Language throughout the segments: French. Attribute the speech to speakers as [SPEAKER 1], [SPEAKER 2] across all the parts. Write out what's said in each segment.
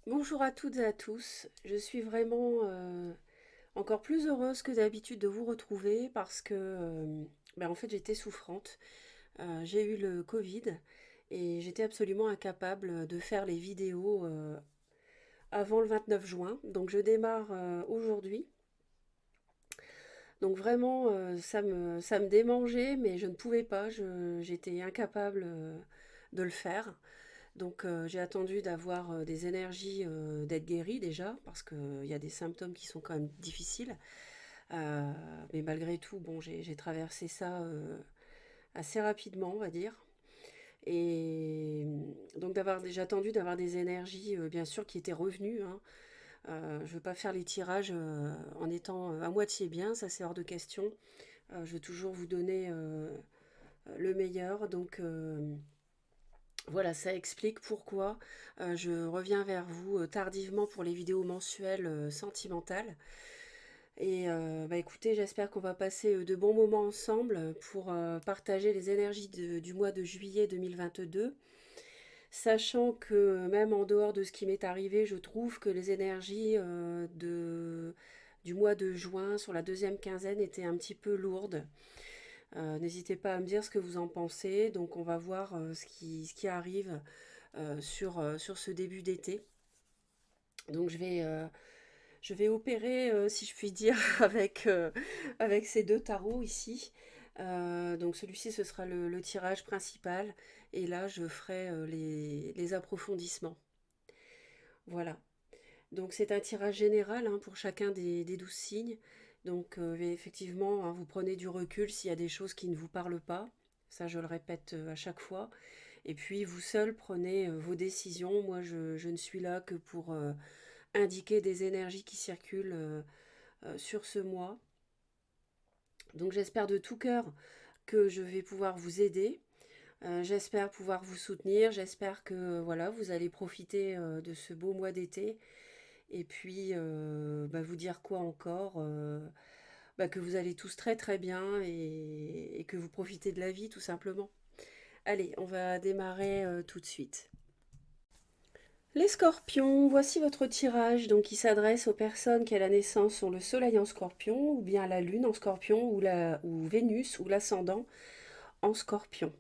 [SPEAKER 1] Bonjour à toutes et à tous. Je suis vraiment encore plus heureuse que d'habitude de vous retrouver parce que en fait j'étais souffrante. J'ai eu le Covid et j'étais absolument incapable de faire les vidéos avant le 29 juin. Donc je démarre aujourd'hui. Donc vraiment ça me démangeait mais je ne pouvais pas. J'étais incapable de le faire. Donc j'ai attendu d'avoir des énergies, d'être guérie déjà, parce qu'il y a des symptômes qui sont quand même difficiles. Euh, mais malgré tout, bon, j'ai traversé ça assez rapidement, on va dire. Et donc j'ai attendu d'avoir des énergies, bien sûr, qui étaient revenues, hein. Je ne veux pas faire les tirages en étant à moitié bien, ça c'est hors de question. Je veux toujours vous donner le meilleur. Donc voilà, ça explique pourquoi je reviens vers vous tardivement pour les vidéos mensuelles sentimentales. Et écoutez, j'espère qu'on va passer de bons moments ensemble pour partager les énergies du mois de juillet 2022. Sachant que même en dehors de ce qui m'est arrivé, je trouve que les énergies du mois de juin sur la deuxième quinzaine étaient un petit peu lourdes. N'hésitez pas à me dire ce que vous en pensez. Donc on va voir ce qui arrive sur ce début d'été. Donc je vais opérer, si je puis dire, avec ces deux tarots ici. Donc celui-ci, ce sera le tirage principal. Et là, je ferai les approfondissements. Voilà. Donc c'est un tirage général hein, pour chacun des 12 signes. Donc effectivement, hein, vous prenez du recul s'il y a des choses qui ne vous parlent pas. Ça, je le répète à chaque fois. Et puis, vous seul prenez vos décisions. Moi, je ne suis là que pour indiquer des énergies qui circulent sur ce mois. Donc, j'espère de tout cœur que je vais pouvoir vous aider. J'espère pouvoir vous soutenir. J'espère que voilà, vous allez profiter de ce beau mois d'été. Et puis, vous dire quoi encore que vous allez tous très très bien et que vous profitez de la vie tout simplement. Allez, on va démarrer tout de suite. Les scorpions, voici votre tirage donc qui s'adresse aux personnes qui à la naissance ont le soleil en scorpion ou bien la lune en scorpion ou Vénus ou l'ascendant en scorpion.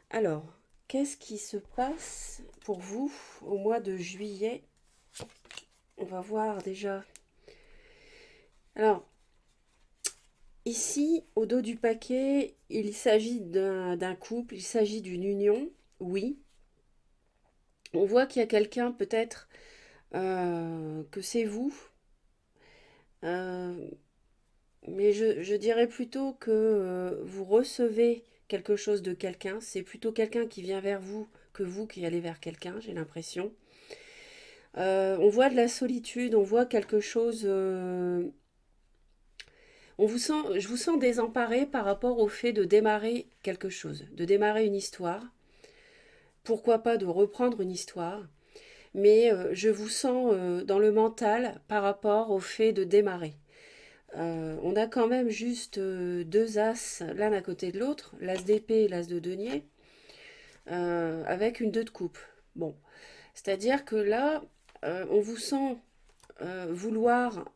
[SPEAKER 1] Alors, qu'est-ce qui se passe pour vous au mois de juillet? On va voir déjà. Alors, ici, au dos du paquet, il s'agit d'un couple, il s'agit d'une union, oui. On voit qu'il y a quelqu'un peut-être que c'est vous. Euh, Mais je dirais plutôt que vous recevez quelque chose de quelqu'un. C'est plutôt quelqu'un qui vient vers vous que vous qui allez vers quelqu'un, j'ai l'impression. On voit de la solitude, on voit quelque chose. Je vous sens désemparé par rapport au fait de démarrer quelque chose, de démarrer une histoire. Pourquoi pas de reprendre une histoire, mais je vous sens dans le mental par rapport au fait de démarrer. On a quand même juste deux as l'un à côté de l'autre, l'as d'épée et l'as de denier, avec une deux de coupe. Bon, c'est-à-dire que là, on vous sent vouloir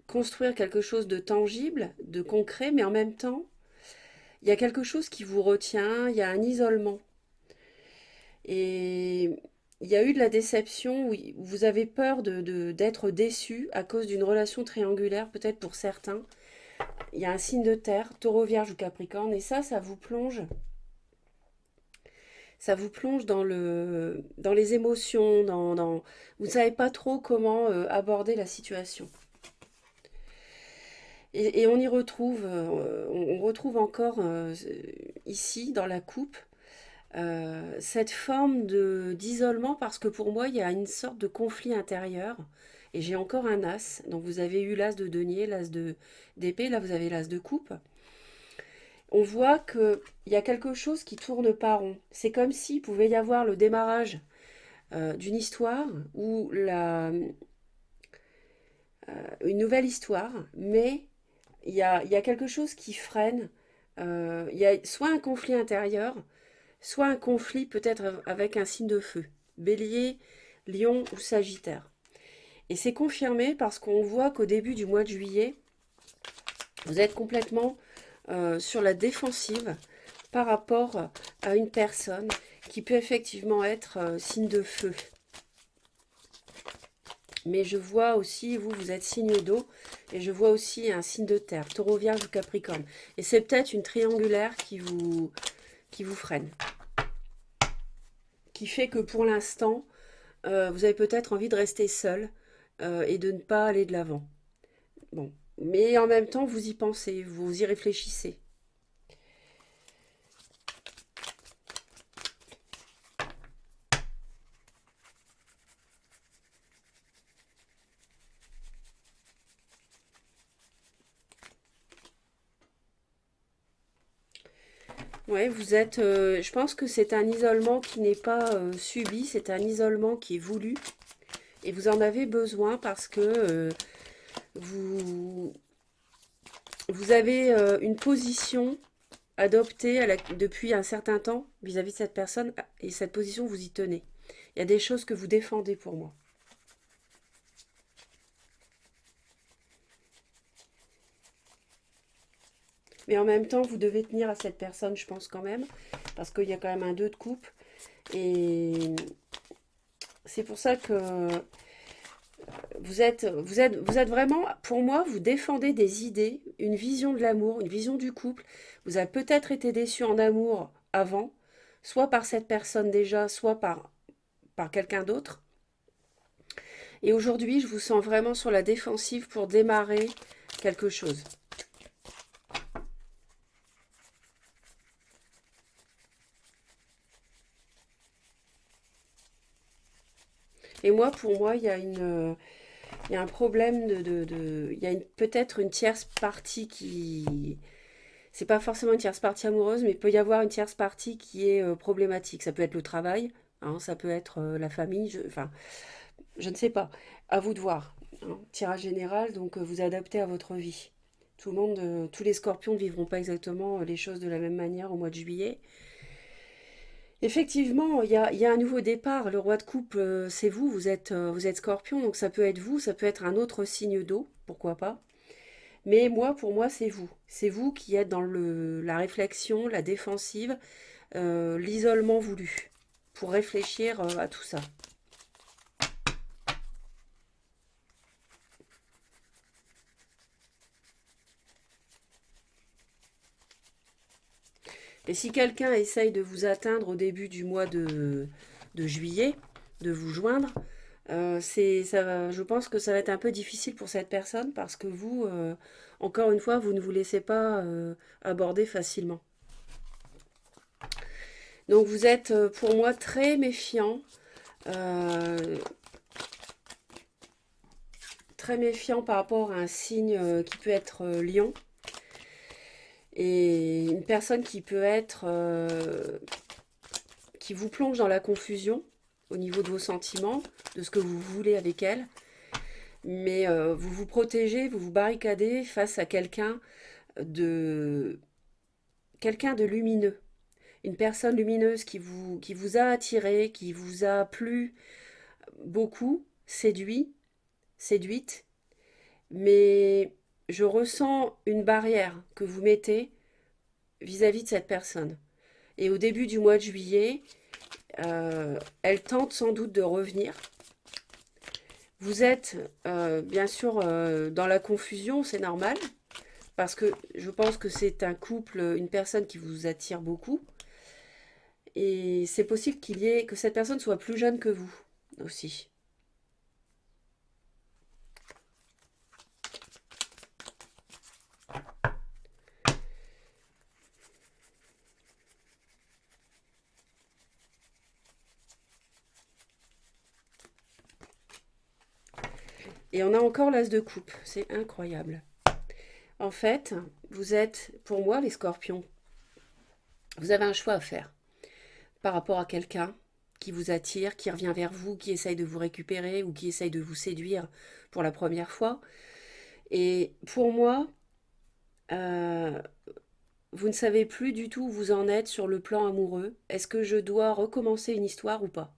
[SPEAKER 1] construire quelque chose de tangible, de concret, mais en même temps, il y a quelque chose qui vous retient, il y a un isolement. Et il y a eu de la déception, où vous avez peur d'être déçu à cause d'une relation triangulaire, peut-être pour certains. Il y a un signe de terre, taureau, vierge ou capricorne, et ça vous plonge dans les émotions, vous ne savez pas trop comment aborder la situation. Et on y retrouve, on retrouve encore ici, dans la coupe, cette forme d'isolement, parce que pour moi, il y a une sorte de conflit intérieur. Et j'ai encore un as. Donc vous avez eu l'as de denier, d'épée, là vous avez l'as de coupe. On voit qu'il y a quelque chose qui tourne pas rond. C'est comme s'il pouvait y avoir le démarrage d'une histoire ou une nouvelle histoire, mais il y a quelque chose qui freine. Il y a soit un conflit intérieur, soit un conflit peut-être avec un signe de feu. Bélier, Lion ou Sagittaire. Et c'est confirmé parce qu'on voit qu'au début du mois de juillet, vous êtes complètement sur la défensive par rapport à une personne qui peut effectivement être signe de feu. Mais je vois aussi, vous êtes signe d'eau, et je vois aussi un signe de terre, Taureau, Vierge ou Capricorne. Et c'est peut-être une triangulaire qui vous freine. Qui fait que pour l'instant, vous avez peut-être envie de rester seul et de ne pas aller de l'avant. Bon. Mais en même temps, vous y pensez, vous y réfléchissez. Ouais, vous êtes. Je pense que c'est un isolement qui n'est pas subi, c'est un isolement qui est voulu. Et vous en avez besoin parce que vous, vous avez une position adoptée depuis un certain temps vis-à-vis de cette personne et cette position, vous y tenez. Il y a des choses que vous défendez pour moi. Mais en même temps, vous devez tenir à cette personne, je pense quand même, parce qu'il y a quand même un 2 de coupe. Et c'est pour ça que vous êtes vraiment, pour moi, vous défendez des idées, une vision de l'amour, une vision du couple. Vous avez peut-être été déçu en amour avant, soit par cette personne déjà, soit par quelqu'un d'autre. Et aujourd'hui, je vous sens vraiment sur la défensive pour démarrer quelque chose. Et moi, pour moi, il y a un problème il y a peut-être une tierce partie qui, c'est pas forcément une tierce partie amoureuse, mais il peut y avoir une tierce partie qui est problématique. Ça peut être le travail, hein, ça peut être la famille, enfin, je ne sais pas. À vous de voir, hein. Tirage général, donc vous adaptez à votre vie. Tout le monde, tous les scorpions ne vivront pas exactement les choses de la même manière au mois de juillet. Effectivement, il y a un nouveau départ. Le roi de coupe, c'est vous, vous êtes scorpion, donc ça peut être vous, ça peut être un autre signe d'eau, pourquoi pas. Mais moi, pour moi, c'est vous. C'est vous qui êtes dans la réflexion, la défensive, l'isolement voulu, pour réfléchir à tout ça. Et si quelqu'un essaye de vous atteindre au début du mois de juillet, de vous joindre, je pense que ça va être un peu difficile pour cette personne parce que vous, encore une fois, vous ne vous laissez pas aborder facilement. Donc vous êtes pour moi très méfiant, euh, très méfiant par rapport à un signe qui peut être lion et une personne qui peut être qui vous plonge dans la confusion au niveau de vos sentiments, de ce que vous voulez avec elle, mais vous vous protégez, vous vous barricadez face à de quelqu'un de lumineux, une personne lumineuse qui vous a attiré, qui vous a plu beaucoup, séduite, mais je ressens une barrière que vous mettez vis-à-vis de cette personne. Et au début du mois de juillet, elle tente sans doute de revenir. Vous êtes bien sûr dans la confusion, c'est normal, parce que je pense que c'est un couple, une personne qui vous attire beaucoup. Et c'est possible que cette personne soit plus jeune que vous aussi. Et on a encore l'as de coupe, c'est incroyable. En fait, vous êtes, pour moi, les scorpions, vous avez un choix à faire par rapport à quelqu'un qui vous attire, qui revient vers vous, qui essaye de vous récupérer ou qui essaye de vous séduire pour la première fois. Et pour moi, euh, vous ne savez plus du tout où vous en êtes sur le plan amoureux. Est-ce que je dois recommencer une histoire ou pas?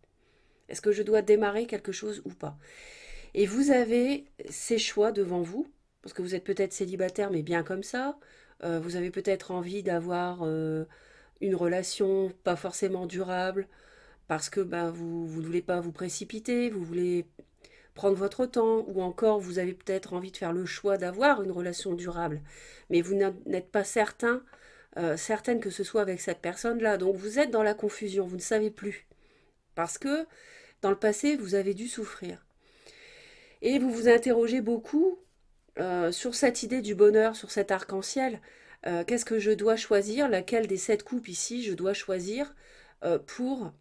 [SPEAKER 1] Est-ce que je dois démarrer quelque chose ou pas? Et vous avez ces choix devant vous, parce que vous êtes peut-être célibataire, mais bien comme ça. Vous avez peut-être envie d'avoir une relation pas forcément durable, parce que ben, vous ne voulez pas vous précipiter, vous voulez prendre votre temps, ou encore vous avez peut-être envie de faire le choix d'avoir une relation durable, mais vous n'êtes pas certaine que ce soit avec cette personne-là. Donc vous êtes dans la confusion, vous ne savez plus, parce que dans le passé, vous avez dû souffrir. Et vous vous interrogez beaucoup sur cette idée du bonheur, sur cet arc-en-ciel. Qu'est-ce que je dois choisir? Laquelle des 7 coupes ici je dois choisir euh, pour,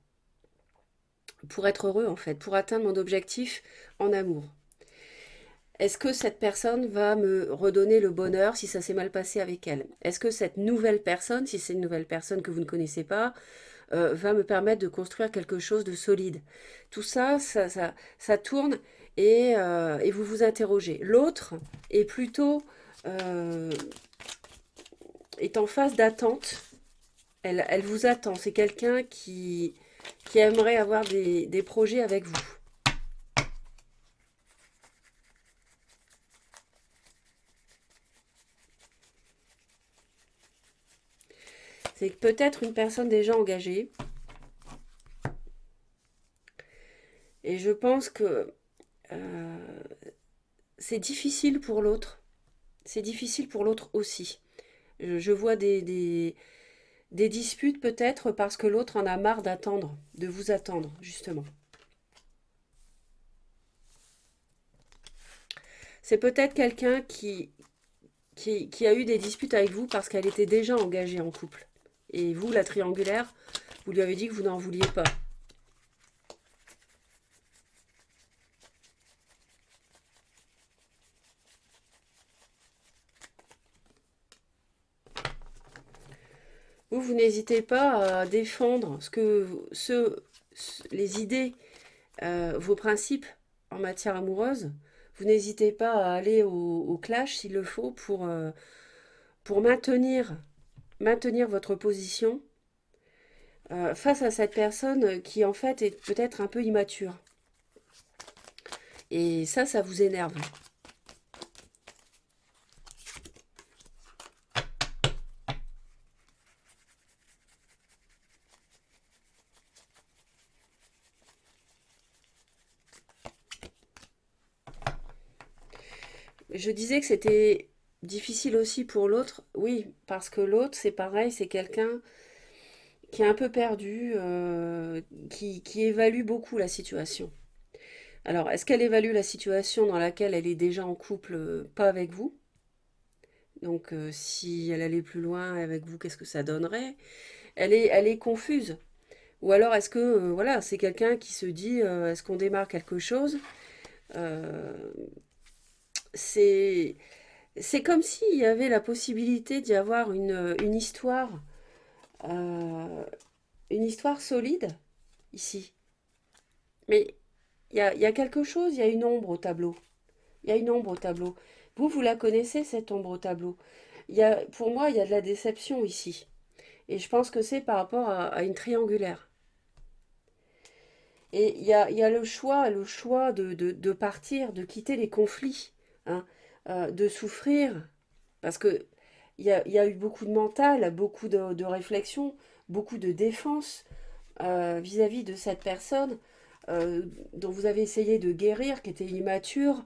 [SPEAKER 1] pour être heureux en fait, pour atteindre mon objectif en amour? Est-ce que cette personne va me redonner le bonheur si ça s'est mal passé avec elle? Est-ce que cette nouvelle personne, si c'est une nouvelle personne que vous ne connaissez pas, va me permettre de construire quelque chose de solide? Tout ça, ça tourne et vous vous interrogez. L'autre est plutôt euh, est en phase d'attente. Elle vous attend. C'est quelqu'un qui aimerait avoir des projets avec vous. C'est peut-être une personne déjà engagée. Et je pense que euh, c'est difficile pour l'autre. C'est difficile pour l'autre aussi. Je vois des disputes peut-être parce que l'autre en a marre d'attendre, de vous attendre, justement. C'est peut-être quelqu'un qui a eu des disputes avec vous parce qu'elle était déjà engagée en couple. Et vous, la triangulaire, vous lui avez dit que vous n'en vouliez pas. Vous n'hésitez pas à défendre les idées, vos principes en matière amoureuse. Vous n'hésitez pas à aller au clash s'il le faut pour maintenir votre position face à cette personne qui en fait est peut-être un peu immature. Et ça vous énerve. Je disais que c'était difficile aussi pour l'autre. Oui, parce que l'autre, c'est pareil, c'est quelqu'un qui est un peu perdu, qui évalue beaucoup la situation. Alors, est-ce qu'elle évalue la situation dans laquelle elle est déjà en couple, pas avec vous? Donc, si elle allait plus loin avec vous, qu'est-ce que ça donnerait? Elle est confuse. Ou alors, est-ce que, voilà, c'est quelqu'un qui se dit, est-ce qu'on démarre quelque chose? Euh, c'est, c'est comme s'il y avait la possibilité d'y avoir euh, une histoire solide ici. Mais il y a quelque chose, il y a une ombre au tableau. Il y a une ombre au tableau. Vous la connaissez, cette ombre au tableau. Pour moi, il y a de la déception ici. Et je pense que c'est par rapport à une triangulaire. Et il y a le choix de partir, de quitter les conflits, hein, de souffrir. Parce que il y a eu beaucoup de mental, beaucoup de réflexion, beaucoup de défense vis-à-vis de cette personne dont vous avez essayé de guérir, qui était immature,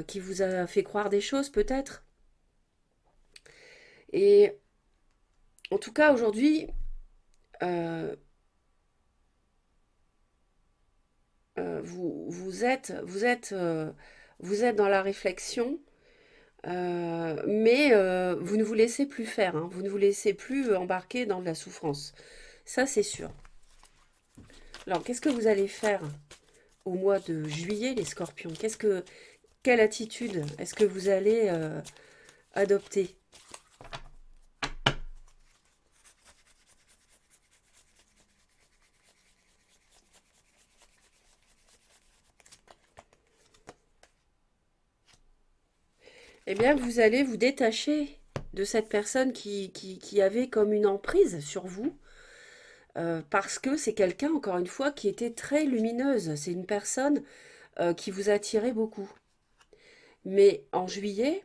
[SPEAKER 1] qui vous a fait croire des choses peut-être. Et en tout cas, aujourd'hui, euh, vous êtes dans la réflexion, mais vous ne vous laissez plus faire, hein. Vous ne vous laissez plus embarquer dans de la souffrance. Ça, c'est sûr. Alors, qu'est-ce que vous allez faire au mois de juillet, les scorpions? Quelle attitude est-ce que vous allez adopter? Eh bien, vous allez vous détacher de cette personne qui avait comme une emprise sur vous, parce que c'est quelqu'un, encore une fois, qui était très lumineuse. C'est une personne qui vous attirait beaucoup. Mais en juillet,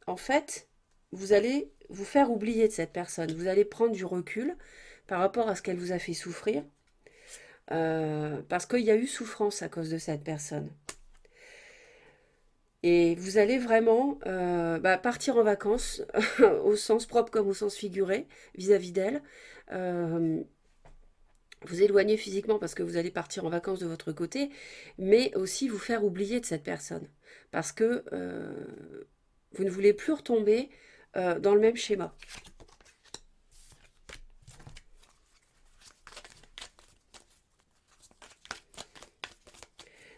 [SPEAKER 1] en fait, vous allez vous faire oublier de cette personne. Vous allez prendre du recul par rapport à ce qu'elle vous a fait souffrir, parce qu'il y a eu souffrance à cause de cette personne. Et vous allez vraiment partir en vacances, au sens propre comme au sens figuré, vis-à-vis d'elle. Euh, Vous éloigner physiquement parce que vous allez partir en vacances de votre côté, mais aussi vous faire oublier de cette personne. Parce que vous ne voulez plus retomber dans le même schéma.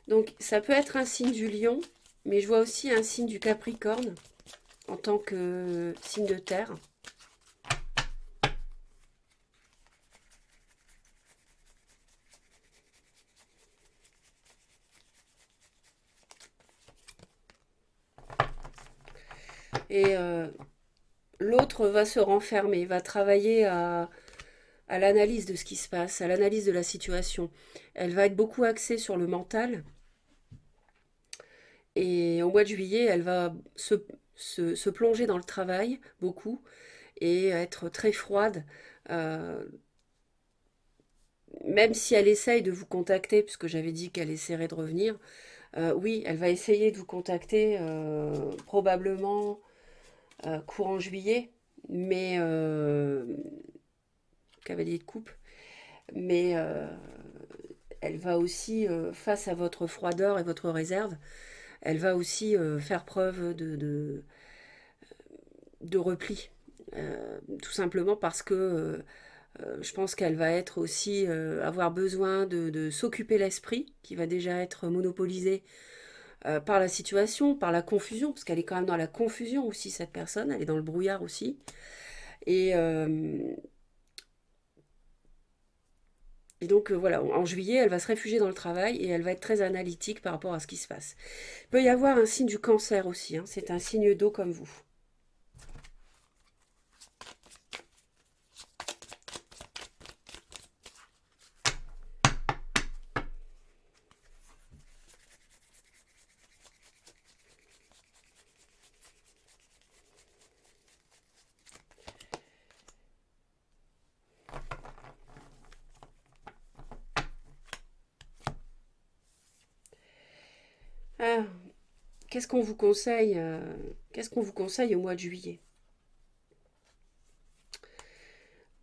[SPEAKER 1] Donc ça peut être un signe du lion, mais je vois aussi un signe du capricorne en tant que signe de terre. Et l'autre va se renfermer, va travailler à l'analyse de ce qui se passe, à l'analyse de la situation. Elle va être beaucoup axée sur le mental. Et au mois de juillet, elle va se plonger dans le travail beaucoup et être très froide. Euh, Même si elle essaye de vous contacter, puisque j'avais dit qu'elle essaierait de revenir, oui, elle va essayer de vous contacter probablement courant juillet, mais cavalier de coupe, mais elle va aussi, face à votre froideur et votre réserve, elle va aussi faire preuve de repli. Tout simplement parce que je pense qu'elle va être aussi avoir besoin de s'occuper l'esprit, qui va déjà être monopolisé par la situation, par la confusion, parce qu'elle est quand même dans la confusion aussi, cette personne, elle est dans le brouillard aussi. Et, euh, et donc voilà, en juillet, elle va se réfugier dans le travail et elle va être très analytique par rapport à ce qui se passe. Il peut y avoir un signe du cancer aussi, hein, c'est un signe d'eau comme vous. Ah, qu'est-ce qu'on vous conseille qu'est-ce qu'on vous conseille au mois de juillet?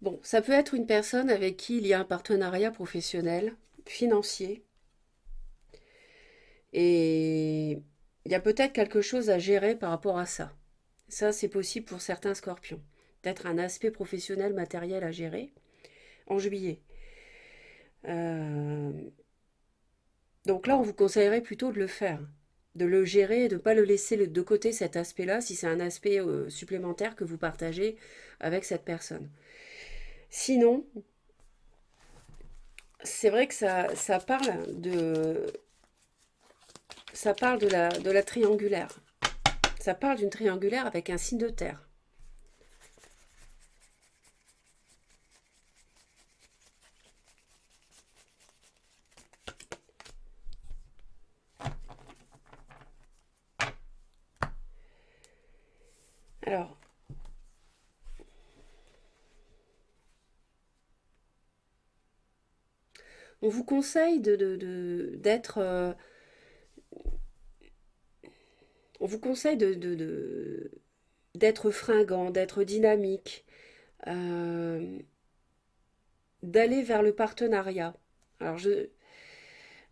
[SPEAKER 1] Bon, ça peut être une personne avec qui il y a un partenariat professionnel, financier, et il y a peut-être quelque chose à gérer par rapport à ça. Ça, c'est possible pour certains scorpions. Peut-être un aspect professionnel matériel à gérer en juillet. Euh, donc là, on vous conseillerait plutôt de le faire, de le gérer et de ne pas le laisser de côté cet aspect-là si c'est un aspect supplémentaire que vous partagez avec cette personne. Sinon, c'est vrai que ça parle de la triangulaire. Ça parle d'une triangulaire avec un signe de terre. Alors, on vous conseille d'être, on vous conseille d'être fringant, d'être dynamique, euh, d'aller vers le partenariat. Alors, je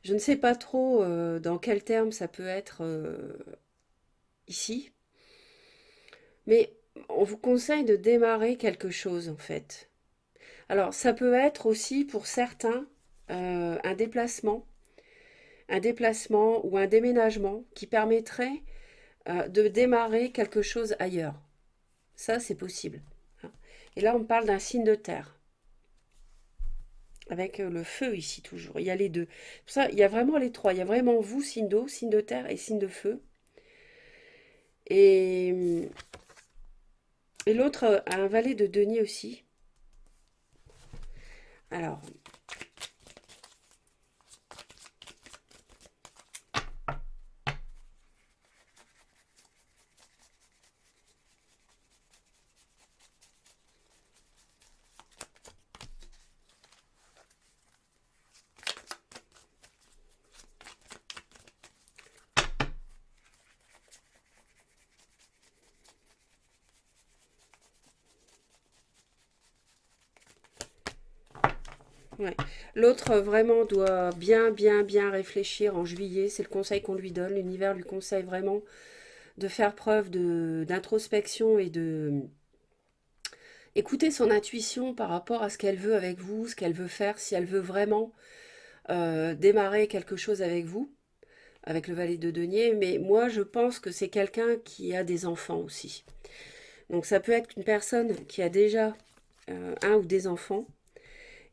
[SPEAKER 1] ne sais pas trop dans quel terme ça peut être ici, mais on vous conseille de démarrer quelque chose en fait. Alors, ça peut être aussi pour certains un déplacement ou un déménagement qui permettrait de démarrer quelque chose ailleurs. Ça, c'est possible, hein. Et là, on parle d'un signe de terre, avec le feu ici toujours. Il y a les deux. Pour ça, il y a vraiment les trois. Il y a vraiment vous, signe d'eau, signe de terre et signe de feu. Et, et l'autre a un valet de denier aussi. Alors, ouais. L'autre vraiment doit bien réfléchir en juillet. C'est le conseil qu'on lui donne. L'univers lui conseille vraiment de faire preuve d'introspection et de écouter son intuition par rapport à ce qu'elle veut avec vous, ce qu'elle veut faire, si elle veut vraiment démarrer quelque chose avec vous, avec le valet de denier. Mais moi, je pense que c'est quelqu'un qui a des enfants aussi. Donc ça peut être une personne qui a déjà un ou des enfants.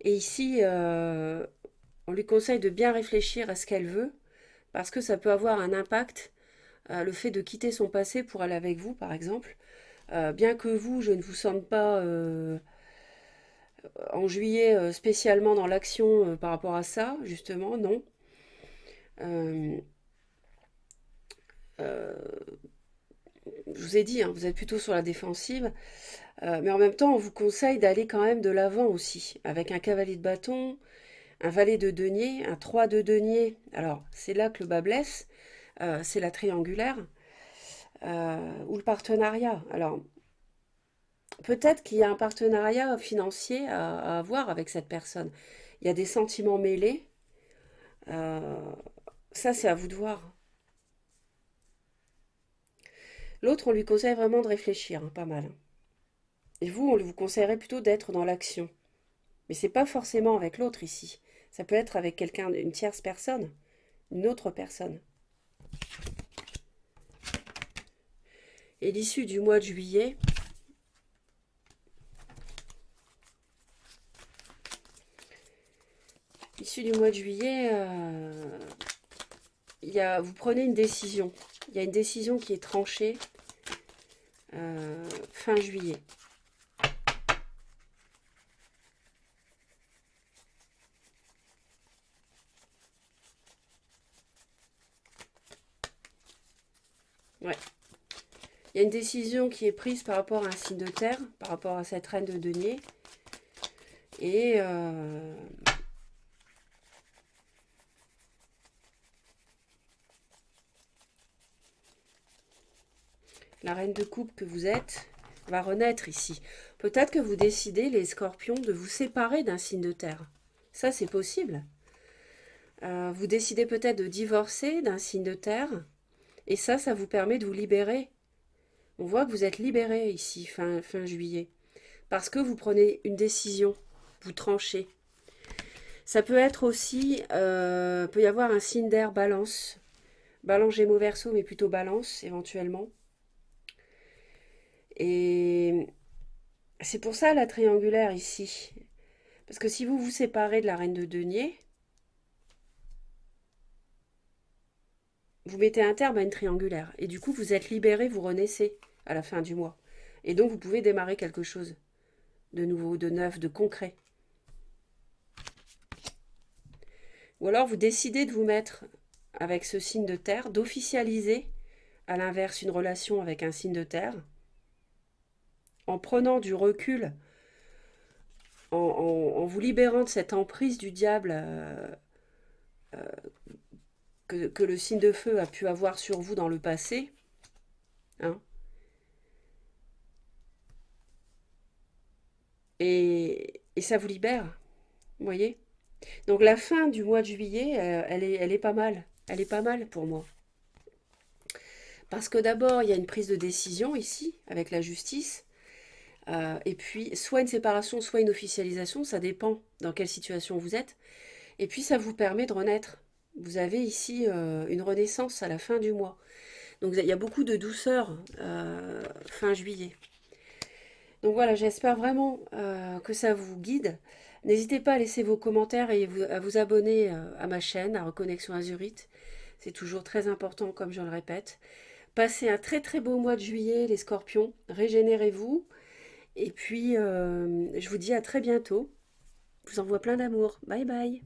[SPEAKER 1] Et ici, on lui conseille de bien réfléchir à ce qu'elle veut, parce que ça peut avoir un impact, le fait de quitter son passé pour aller avec vous, par exemple. Bien que vous, je ne vous sente pas en juillet spécialement dans l'action par rapport à ça, justement, non. Euh, euh, je vous ai dit, hein, vous êtes plutôt sur la défensive, mais en même temps, on vous conseille d'aller quand même de l'avant aussi, avec un cavalier de bâton, un valet de denier, un 3 de denier. Alors, c'est là que le bas blesse, c'est la triangulaire, ou le partenariat. Alors, peut-être qu'il y a un partenariat financier à avoir avec cette personne. Il y a des sentiments mêlés. euh, Ça, c'est à vous de voir. L'autre, on lui conseille vraiment de réfléchir, hein, pas mal. Et vous, on vous conseillerait plutôt d'être dans l'action. Mais c'est pas forcément avec l'autre ici. Ça peut être avec quelqu'un, une tierce personne, une autre personne. Et l'issue du mois de juillet, l'issue du mois de juillet, vous prenez une décision. Il y a une décision qui est tranchée fin juillet. Ouais. Il y a une décision qui est prise par rapport à un signe de terre, par rapport à cette reine de denier. Et la reine de coupe que vous êtes va renaître ici. Peut-être que vous décidez, les scorpions, de vous séparer d'un signe de terre. Ça, c'est possible. Vous décidez peut-être de divorcer d'un signe de terre. Et ça vous permet de vous libérer. On voit que vous êtes libéré ici, fin juillet. Parce que vous prenez une décision. Vous tranchez. Ça peut être aussi, peut y avoir un signe d'air balance. Balance Gémeaux Verseau, mais plutôt balance éventuellement. Et c'est pour ça la triangulaire ici. Parce que si vous vous séparez de la reine de denier, vous mettez un terme à une triangulaire. Et du coup, vous êtes libéré, vous renaissez à la fin du mois. Et donc, vous pouvez démarrer quelque chose de nouveau, de neuf, de concret. Ou alors, vous décidez de vous mettre avec ce signe de terre, d'officialiser à l'inverse une relation avec un signe de terre, en prenant du recul, en vous libérant de cette emprise du diable que le signe de feu a pu avoir sur vous dans le passé, hein, et ça vous libère, vous voyez. Donc la fin du mois de juillet, elle est pas mal. Elle est pas mal pour moi. Parce que d'abord, il y a une prise de décision ici, avec la justice. Et puis, soit une séparation, soit une officialisation, ça dépend dans quelle situation vous êtes. Et puis, ça vous permet de renaître. Vous avez ici une renaissance à la fin du mois. Donc, il y a beaucoup de douceur fin juillet. Donc voilà, j'espère vraiment que ça vous guide. N'hésitez pas à laisser vos commentaires et à vous abonner à ma chaîne, à Reconnexion Azurite. C'est toujours très important, comme je le répète. Passez un très très beau mois de juillet, les scorpions. Régénérez-vous. Et puis, je vous dis à très bientôt. vous envoie plein d'amour. Bye bye.